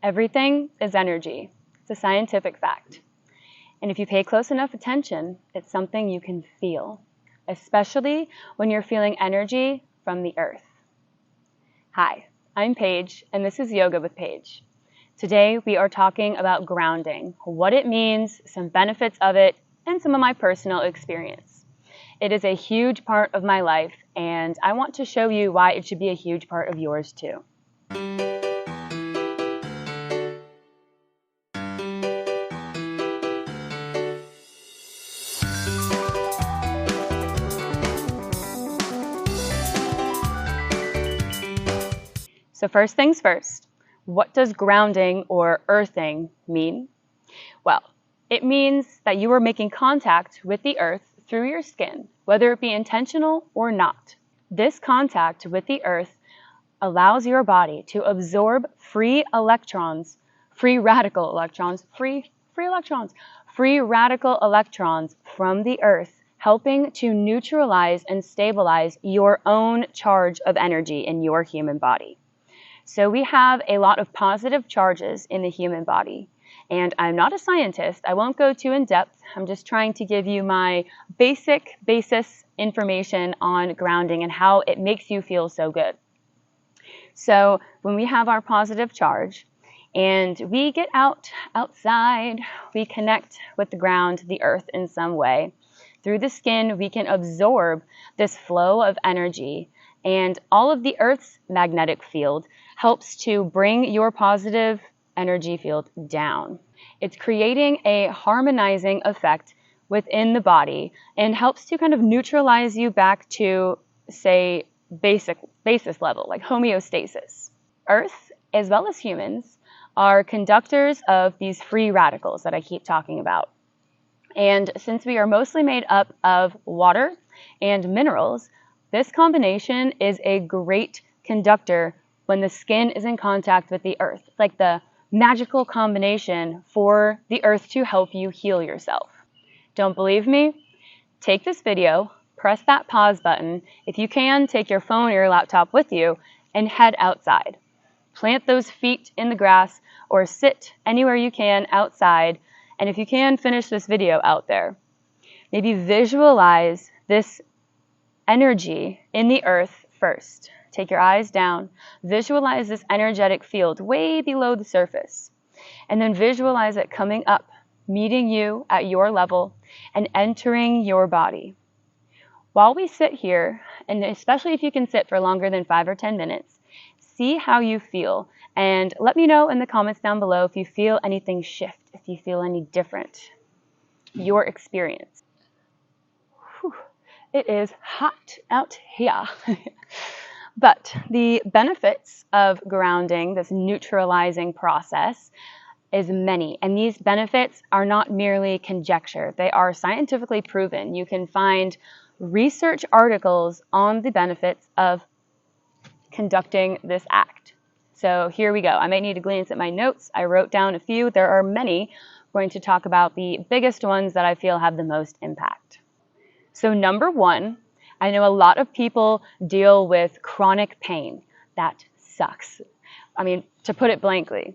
Everything is energy. It's a scientific fact. And if you pay close enough attention, it's something you can feel, especially when you're feeling energy from the earth. Hi, I'm Paige, and this is Yoga with Paige. Today, we are talking about grounding, what it means, some benefits of it, and some of my personal experience. It is a huge part of my life, and I want to show you why it should be a huge part of yours too. So first things first, what does grounding or earthing mean? Well, it means that you are making contact with the earth through your skin, whether it be intentional or not. This contact with the earth allows your body to absorb free radical electrons from the earth, helping to neutralize and stabilize your own charge of energy in your human body. So we have a lot of positive charges in the human body. And I'm not a scientist. I won't go too in depth. I'm just trying to give you my basis information on grounding and how it makes you feel so good. So when we have our positive charge and we get outside, we connect with the ground, the earth in some way. Through the skin, we can absorb this flow of energy, and all of the earth's magnetic field helps to bring your positive energy field down. It's creating a harmonizing effect within the body and helps to kind of neutralize you back to, say, basis level, like homeostasis. Earth, as well as humans, are conductors of these free radicals that I keep talking about. And since we are mostly made up of water and minerals, this combination is a great conductor when the skin is in contact with the earth. It's like the magical combination for the earth to help you heal yourself. Don't believe me? Take this video, press that pause button. If you can, take your phone or your laptop with you and head outside. Plant those feet in the grass or sit anywhere you can outside. And if you can, finish this video out there. Maybe visualize this energy in the earth first. Take your eyes down, visualize this energetic field way below the surface, and then visualize it coming up, meeting you at your level, and entering your body. While we sit here, and especially if you can sit for longer than 5 or 10 minutes, see how you feel, and let me know in the comments down below if you feel anything shift, if you feel any different, your experience. Whew. It is hot out here. But the benefits of grounding, this neutralizing process, is many. And these benefits are not merely conjecture. They are scientifically proven. You can find research articles on the benefits of conducting this act. So here we go. I might need to glance at my notes. I wrote down a few. There are many. We're going to talk about the biggest ones that I feel have the most impact. So number one, I know a lot of people deal with chronic pain. That sucks. I mean, to put it blankly,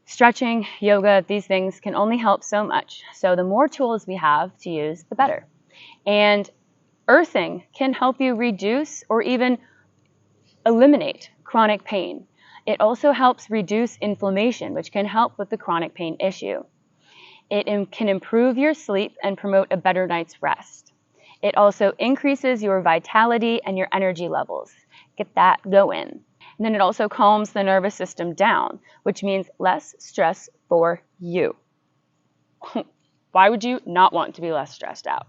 stretching, yoga, these things can only help so much. So the more tools we have to use, the better. And earthing can help you reduce or even eliminate chronic pain. It also helps reduce inflammation, which can help with the chronic pain issue. It can improve your sleep and promote a better night's rest. It also increases your vitality and your energy levels. Get that going. And then it also calms the nervous system down, which means less stress for you. Why would you not want to be less stressed out,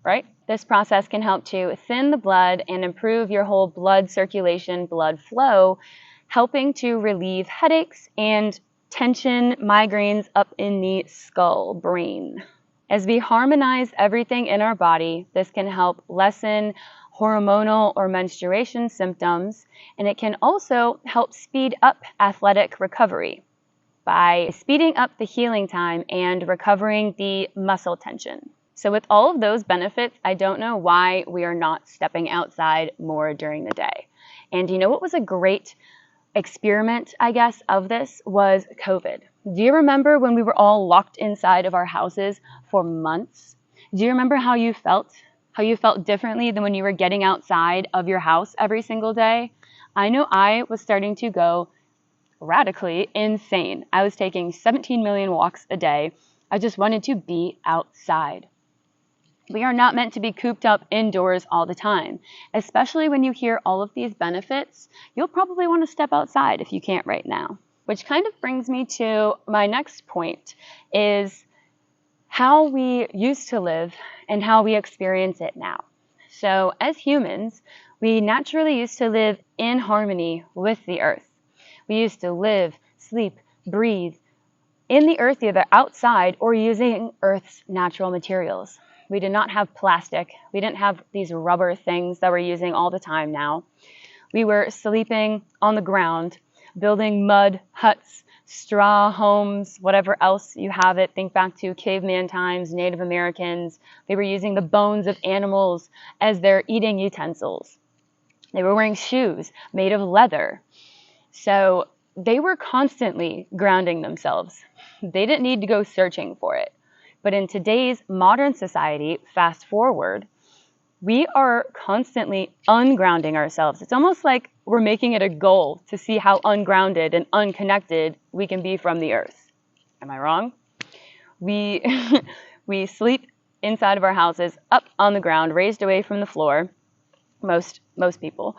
right? This process can help to thin the blood and improve your whole blood circulation, blood flow, helping to relieve headaches and tension, migraines up in the skull, brain. As we harmonize everything in our body, this can help lessen hormonal or menstruation symptoms, and it can also help speed up athletic recovery by speeding up the healing time and recovering the muscle tension. So with all of those benefits, I don't know why we are not stepping outside more during the day. And you know what was a great experiment, I guess, of this was COVID. Do you remember when we were all locked inside of our houses for months? Do you remember how you felt? How you felt differently than when you were getting outside of your house every single day? I know I was starting to go radically insane. I was taking 17 million walks a day. I just wanted to be outside. We are not meant to be cooped up indoors all the time. Especially when you hear all of these benefits, you'll probably want to step outside if you can't right now. Which kind of brings me to my next point, is how we used to live and how we experience it now. So as humans, we naturally used to live in harmony with the earth. We used to live, sleep, breathe in the earth, either outside or using Earth's natural materials. We did not have plastic. We didn't have these rubber things that we're using all the time now. We were sleeping on the ground, building mud huts, straw homes, whatever else you have it. Think back to caveman times, Native Americans. They were using the bones of animals as their eating utensils. They were wearing shoes made of leather. So they were constantly grounding themselves. They didn't need to go searching for it. But in today's modern society, fast forward, we are constantly ungrounding ourselves. It's almost like we're making it a goal to see how ungrounded and unconnected we can be from the earth. Am I wrong? We sleep inside of our houses, up on the ground, raised away from the floor. Most people.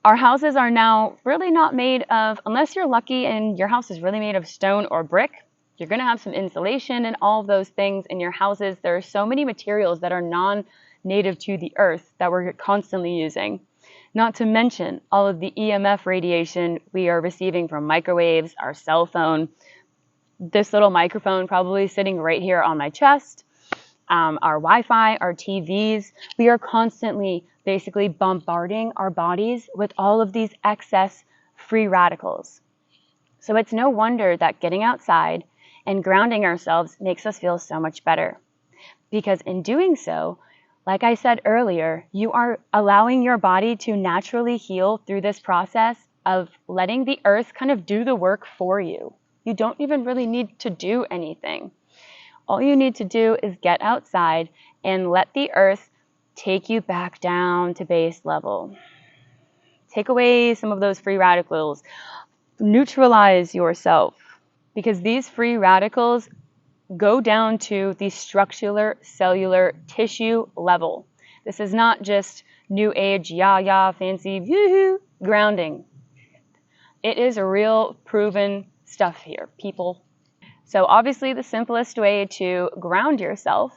Our houses are now really not made of, unless you're lucky and your house is really made of stone or brick, you're going to have some insulation and all of those things in your houses. There are so many materials that are non-native to the earth that we're constantly using. Not to mention all of the EMF radiation we are receiving from microwaves, our cell phone, this little microphone probably sitting right here on my chest, our Wi-Fi, our TVs. We are constantly basically bombarding our bodies with all of these excess free radicals. So it's no wonder that getting outside and grounding ourselves makes us feel so much better. Because in doing so, like I said earlier, you are allowing your body to naturally heal through this process of letting the earth kind of do the work for you. You don't even really need to do anything. All you need to do is get outside and let the earth take you back down to base level. Take away some of those free radicals. Neutralize yourself. Because these free radicals go down to the structural, cellular, tissue level. This is not just new age, fancy, yoo-hoo, grounding. It is real, proven stuff here, people. So obviously the simplest way to ground yourself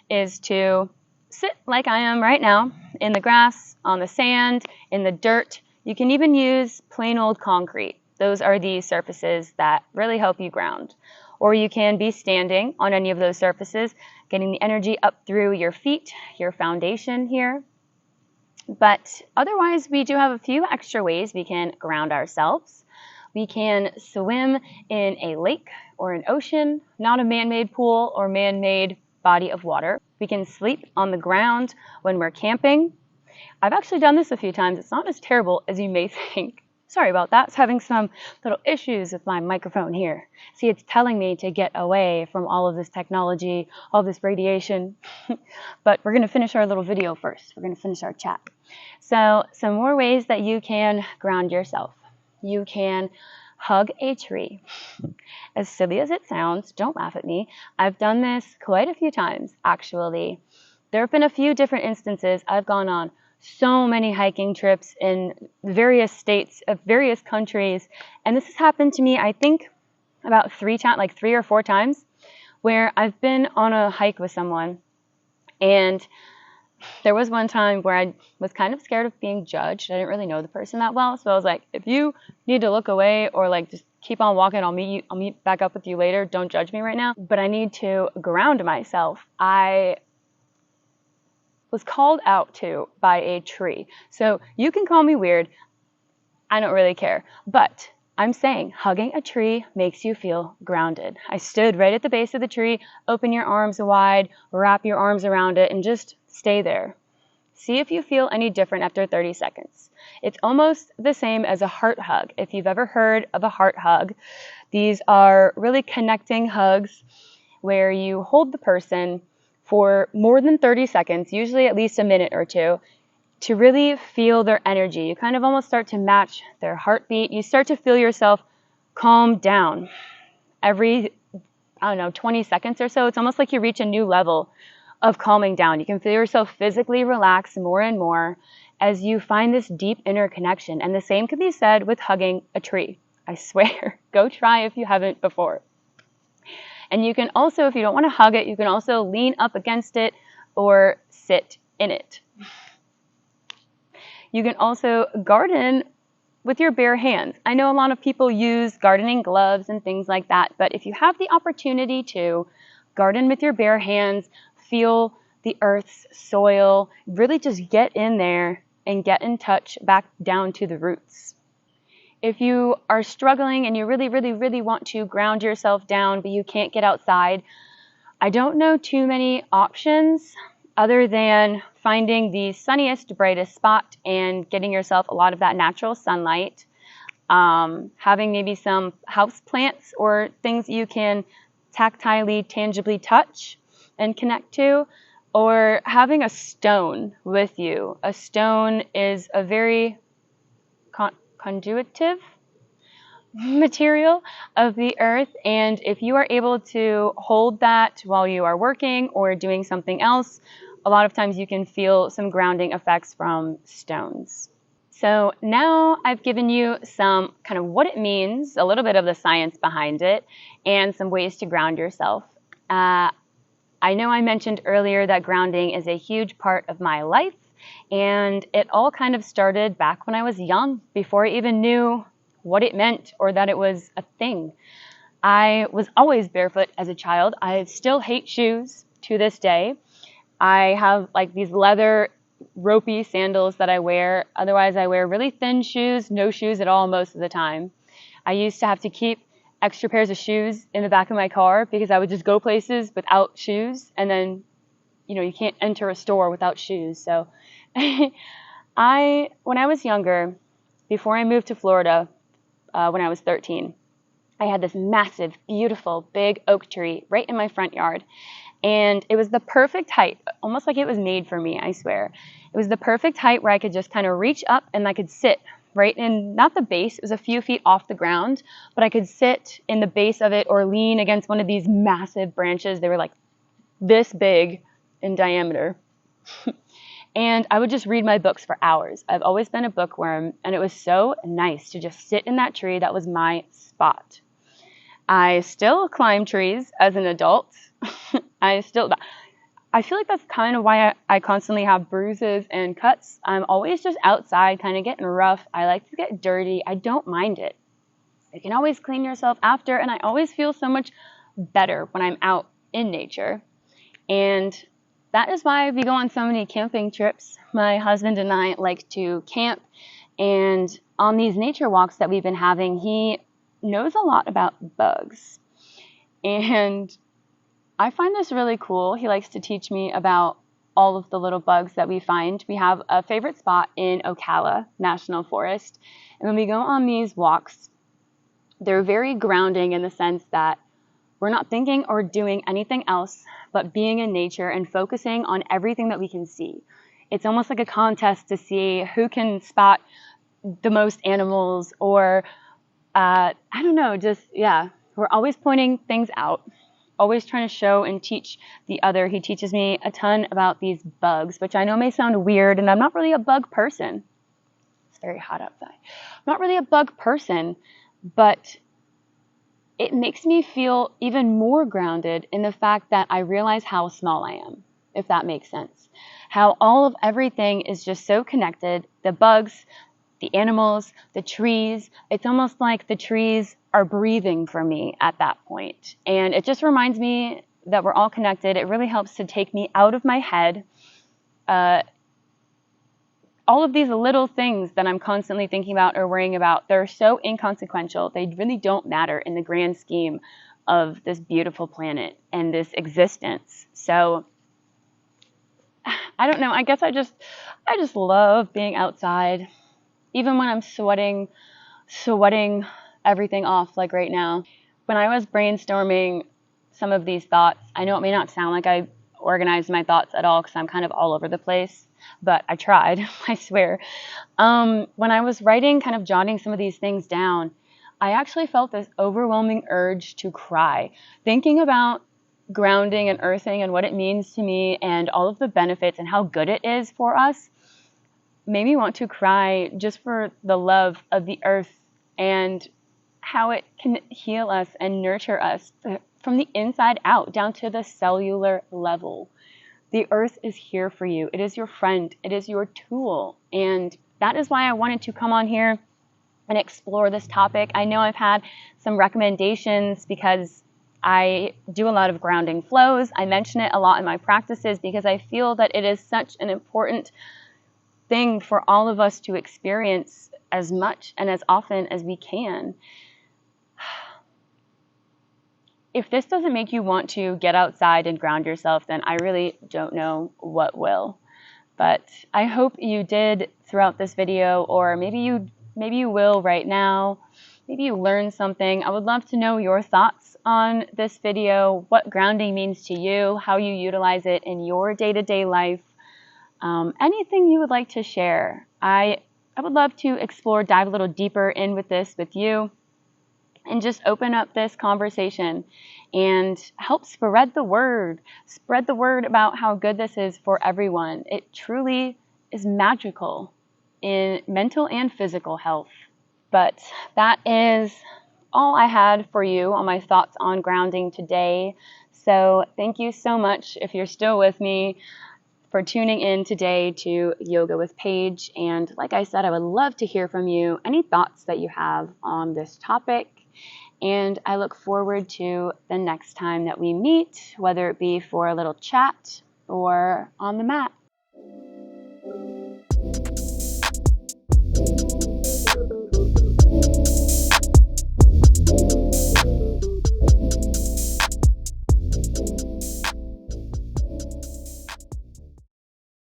is to sit like I am right now, in the grass, on the sand, in the dirt. You can even use plain old concrete. Those are the surfaces that really help you ground. Or you can be standing on any of those surfaces, getting the energy up through your feet, your foundation here. But otherwise, we do have a few extra ways we can ground ourselves. We can swim in a lake or an ocean, not a man-made pool or man-made body of water. We can sleep on the ground when we're camping. I've actually done this a few times. It's not as terrible as you may think. Sorry about that. It's having some little issues with my microphone here. See, it's telling me to get away from all of this technology, all this radiation. But we're going to finish our little video first. We're going to finish our chat. So some more ways that you can ground yourself. You can hug a tree. As silly as it sounds, don't laugh at me. I've done this quite a few times, actually. There have been a few different instances. I've gone on so many hiking trips in various states of various countries. And this has happened to me, I think, about 3 or 4 times, where I've been on a hike with someone. And there was one time where I was kind of scared of being judged. I didn't really know the person that well. So I was like, if you need to look away or like just keep on walking, I'll meet back up with you later. Don't judge me right now. But I need to ground myself. I was called out to by a tree. So you can call me weird. I don't really care. But I'm saying hugging a tree makes you feel grounded. I stood right at the base of the tree, open your arms wide, wrap your arms around it, and just stay there. See if you feel any different after 30 seconds. It's almost the same as a heart hug. If you've ever heard of a heart hug, these are really connecting hugs where you hold the person for more than 30 seconds, usually at least a minute or two, to really feel their energy. You kind of almost start to match their heartbeat. You start to feel yourself calm down every, 20 seconds or so. It's almost like you reach a new level of calming down. You can feel yourself physically relax more and more as you find this deep inner connection. And the same can be said with hugging a tree. I swear, go try if you haven't before. And you can also, if you don't want to hug it, you can also lean up against it or sit in it. You can also garden with your bare hands. I know a lot of people use gardening gloves and things like that, but if you have the opportunity to garden with your bare hands, feel the earth's soil, really just get in there and get in touch back down to the roots. If you are struggling and you really, really, really want to ground yourself down, but you can't get outside, I don't know too many options other than finding the sunniest, brightest spot and getting yourself a lot of that natural sunlight, having maybe some house plants or things you can tactilely, tangibly touch and connect to, or having a stone with you. A stone is a very conducive material of the earth, and if you are able to hold that while you are working or doing something else, a lot of times you can feel some grounding effects from stones. So now I've given you some kind of what it means, a little bit of the science behind it, and some ways to ground yourself. I know I mentioned earlier that grounding is a huge part of my life, and it all kind of started back when I was young, before I even knew what it meant or that it was a thing. I was always barefoot as a child. I still hate shoes to this day. I have like these leather ropey sandals that I wear. Otherwise, I wear really thin shoes, no shoes at all most of the time. I used to have to keep extra pairs of shoes in the back of my car because I would just go places without shoes, and then, you can't enter a store without shoes. So when I was younger, before I moved to Florida, when I was 13, I had this massive, beautiful, big oak tree right in my front yard. And it was the perfect height, almost like it was made for me, I swear. It was the perfect height where I could just kind of reach up and I could sit right in, not the base, it was a few feet off the ground, but I could sit in the base of it or lean against one of these massive branches. They were like this big in diameter. And I would just read my books for hours. I've always been a bookworm, and it was so nice to just sit in that tree. That was my spot. I still climb trees as an adult. I feel like that's kind of why I constantly have bruises and cuts. I'm always just outside, kind of getting rough. I like to get dirty. I don't mind it. You can always clean yourself after, and I always feel so much better when I'm out in nature. And that is why we go on so many camping trips. My husband and I like to camp, and on these nature walks that we've been having, he knows a lot about bugs. And I find this really cool. He likes to teach me about all of the little bugs that we find. We have a favorite spot in Ocala National Forest. And when we go on these walks, they're very grounding in the sense that we're not thinking or doing anything else but being in nature and focusing on everything that we can see. It's almost like a contest to see who can spot the most animals, or I don't know, we're always pointing things out, always trying to show and teach the other. He teaches me a ton about these bugs, which I know may sound weird, and I'm not really a bug person. It's very hot outside. I'm not really a bug person, but it makes me feel even more grounded in the fact that I realize how small I am, if that makes sense. How all of everything is just so connected. The bugs, the animals, the trees. It's almost like the trees are breathing for me at that point. And it just reminds me that we're all connected. It really helps to take me out of my head. All of these little things that I'm constantly thinking about or worrying about, they're so inconsequential. They really don't matter in the grand scheme of this beautiful planet and this existence. So I don't know. I guess I just love being outside, even when I'm sweating everything off, like right now. When I was brainstorming some of these thoughts, I know it may not sound like I organized my thoughts at all because I'm kind of all over the place, but I tried, I swear. When I was writing, kind of jotting some of these things down, I actually felt this overwhelming urge to cry, thinking about grounding and earthing and what it means to me and all of the benefits and how good it is for us made me want to cry just for the love of the earth and how it can heal us and nurture us from the inside out down to the cellular level. The earth is here for you. It is your friend. It is your tool. And that is why I wanted to come on here and explore this topic. I know I've had some recommendations because I do a lot of grounding flows. I mention it a lot in my practices because I feel that it is such an important thing for all of us to experience as much and as often as we can. If this doesn't make you want to get outside and ground yourself, then I really don't know what will. But I hope you did throughout this video, or maybe you will right now. Maybe you learned something. I would love to know your thoughts on this video, what grounding means to you, how you utilize it in your day-to-day life. Anything you would like to share. I would love to explore, dive a little deeper in with this with you, and just open up this conversation and help spread the word about how good this is for everyone. It truly is magical in mental and physical health. But that is all I had for you on my thoughts on grounding today. So thank you so much if you're still with me for tuning in today to Yoga with Paige. And like I said, I would love to hear from you, any thoughts that you have on this topic. And I look forward to the next time that we meet, whether it be for a little chat or on the mat.